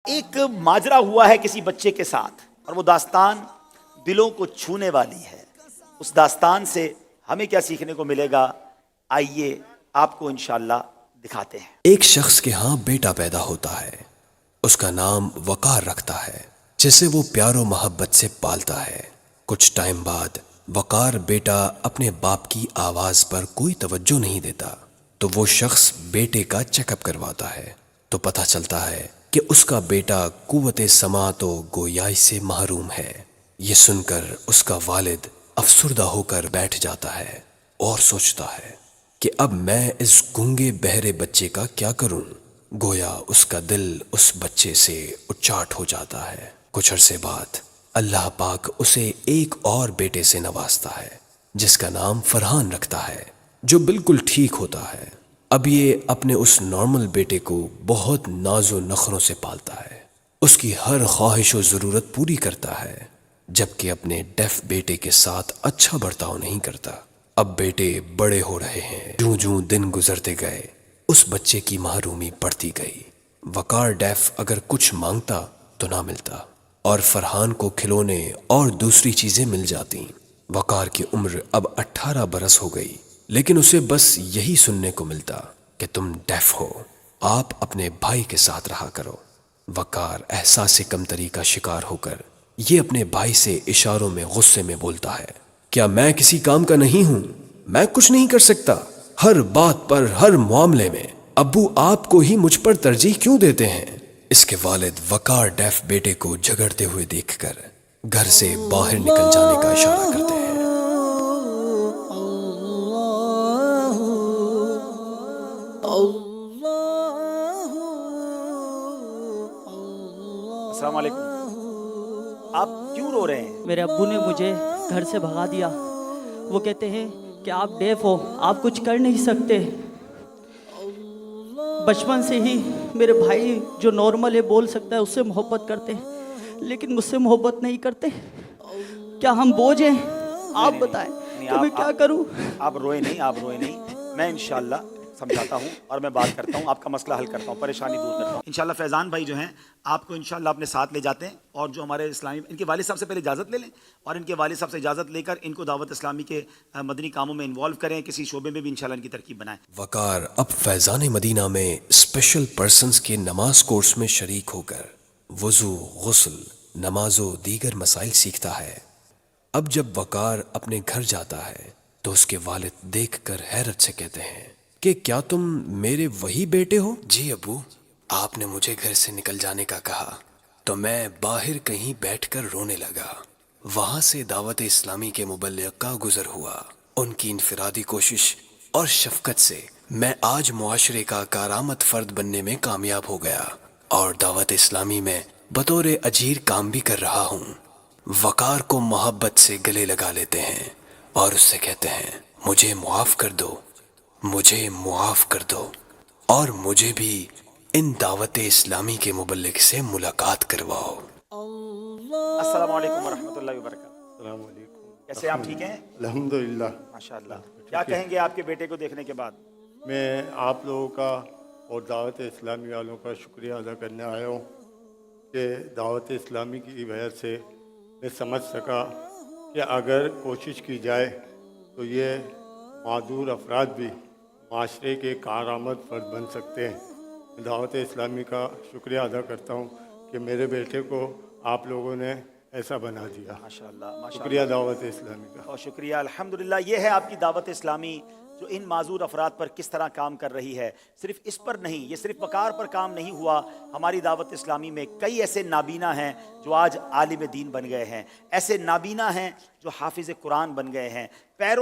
ایک ماجرا ہوا ہے کسی بچے کے ساتھ اور وہ داستان دلوں کو چھونے والی ہے. اس داستان سے ہمیں کیا سیکھنے کو ملے گا، آئیے آپ کو انشاءاللہ دکھاتے ہیں. ایک شخص کے ہاں بیٹا پیدا ہوتا ہے. اس کا نام وقار رکھتا ہے، جسے وہ پیار و محبت سے پالتا ہے. کچھ ٹائم بعد وقار بیٹا اپنے باپ کی آواز پر کوئی توجہ نہیں دیتا تو وہ شخص بیٹے کا چیک اپ کرواتا ہے تو پتہ چلتا ہے کہ اس کا بیٹا قوت سماعت و گویائی سے محروم ہے. یہ سن کر اس کا والد افسردہ ہو کر بیٹھ جاتا ہے اور سوچتا ہے کہ اب میں اس گونگے بہرے بچے کا کیا کروں. گویا اس کا دل اس بچے سے اچاٹ ہو جاتا ہے. کچھ عرصے بعد اللہ پاک اسے ایک اور بیٹے سے نوازتا ہے جس کا نام فرحان رکھتا ہے، جو بالکل ٹھیک ہوتا ہے. اب یہ اپنے اس نارمل بیٹے کو بہت ناز و نخروں سے پالتا ہے، اس کی ہر خواہش و ضرورت پوری کرتا ہے، جبکہ اپنے ڈیف بیٹے کے ساتھ اچھا برتاؤ نہیں کرتا. اب بیٹے بڑے ہو رہے ہیں. جوں جوں دن گزرتے گئے اس بچے کی محرومی بڑھتی گئی. وقار ڈیف اگر کچھ مانگتا تو نہ ملتا اور فرحان کو کھلونے اور دوسری چیزیں مل جاتی. وقار کی عمر اب 18 برس ہو گئی، لیکن اسے بس یہی سننے کو ملتا کہ تم ڈیف ہو، آپ اپنے بھائی کے ساتھ رہا کرو. وقار احساس کمتری کا شکار ہو کر یہ اپنے بھائی سے اشاروں میں غصے میں بولتا ہے، کیا میں کسی کام کا نہیں ہوں؟ میں کچھ نہیں کر سکتا؟ ہر بات پر، ہر معاملے میں ابو آپ کو ہی مجھ پر ترجیح کیوں دیتے ہیں؟ اس کے والد وقار ڈیف بیٹے کو جھگڑتے ہوئے دیکھ کر گھر سے باہر نکل جانے کا اشارہ کرتے ہیں. السلام علیکم. آپ کیوں رو رہے ہیں؟ میرے ابو نے مجھے گھر سے بھگا دیا. وہ کہتے ہیں کہ آپ ڈیف ہو، آپ کچھ کر نہیں سکتے. بچپن سے ہی میرے بھائی جو نارمل ہے، بول سکتا ہے، اس سے محبت کرتے ہیں، لیکن مجھ سے محبت نہیں کرتے. کیا ہم بوجھ ہیں؟ آپ بتائیں کہ میں کیا کروں؟ آپ روئے نہیں، آپ روئے نہیں. میں انشاءاللہ سمجھاتا ہوں اور میں بات کرتا ہوں، آپ کا مسئلہ حل کرتا ہوں، پریشانی دور کرتا ہوں. انشاءاللہ فیضان بھائی جو ہیں آپ کو انشاءاللہ اپنے ساتھ لے جاتے ہیں، اور جو ہمارے اسلامی ان کے والد صاحب سے پہلے اجازت لے لیں اور ان کے والد صاحب سے اجازت لے کر ان کو دعوت اسلامی کے مدنی کاموں میں انوالو کریں، کسی شعبے میں بھی انشاءاللہ ان کی ترکیب بنائیں. وقار اب فیضان مدینہ میں اسپیشل پرسنز کے نماز کورس میں شریک ہو کر وضو، غسل، نماز و دیگر مسائل سیکھتا ہے. اب جب وقار اپنے گھر جاتا ہے تو اس کے والد دیکھ کر حیرت سے کہتے ہیں کہ کیا تم میرے وہی بیٹے ہو؟ جی ابو، آپ نے مجھے گھر سے نکل جانے کا کہا تو میں باہر کہیں بیٹھ کر رونے لگا. وہاں سے دعوت اسلامی کے مبلغ کا گزر ہوا. ان کی انفرادی کوشش اور شفقت سے میں آج معاشرے کا کارآمد فرد بننے میں کامیاب ہو گیا اور دعوت اسلامی میں بطور اجیر کام بھی کر رہا ہوں. وقار کو محبت سے گلے لگا لیتے ہیں اور اس سے کہتے ہیں، مجھے معاف کر دو، مجھے معاف کر دو اور مجھے بھی ان دعوت اسلامی کے مبلغ سے ملاقات کرواؤ. السلام علیکم ورحمۃ اللہ وبرکاتہ. السلام علیکم. کیسے ہیں آپ؟ ٹھیک ہیں الحمدللہ. ماشاءاللہ. کیا کہیں گے آپ کے بیٹے کو دیکھنے کے بعد؟ میں آپ لوگوں کا اور دعوت اسلامی والوں کا شکریہ ادا کرنے آیا ہوں کہ دعوت اسلامی کی وجہ سے میں سمجھ سکا کہ اگر کوشش کی جائے تو یہ معذور افراد بھی معاشرے کے کارآمد فرد بن سکتے ہیں. میں دعوت اسلامی کا شکریہ ادا کرتا ہوں کہ میرے بیٹے کو آپ لوگوں نے ایسا بنا دیا. ماشاءاللہ. شکریہ دعوت اسلامی کا. بہت شکریہ. الحمدللہ. یہ ہے آپ کی دعوت اسلامی جو ان معذور افراد پر کس طرح کام کر رہی ہے. صرف اس پر نہیں، یہ صرف وقار پر کام نہیں ہوا. ہماری دعوت اسلامی میں کئی ایسے نابینا ہیں جو آج عالم دین بن گئے ہیں، ایسے نابینا ہیں جو حافظ قرآن بن گئے ہیں. پیروں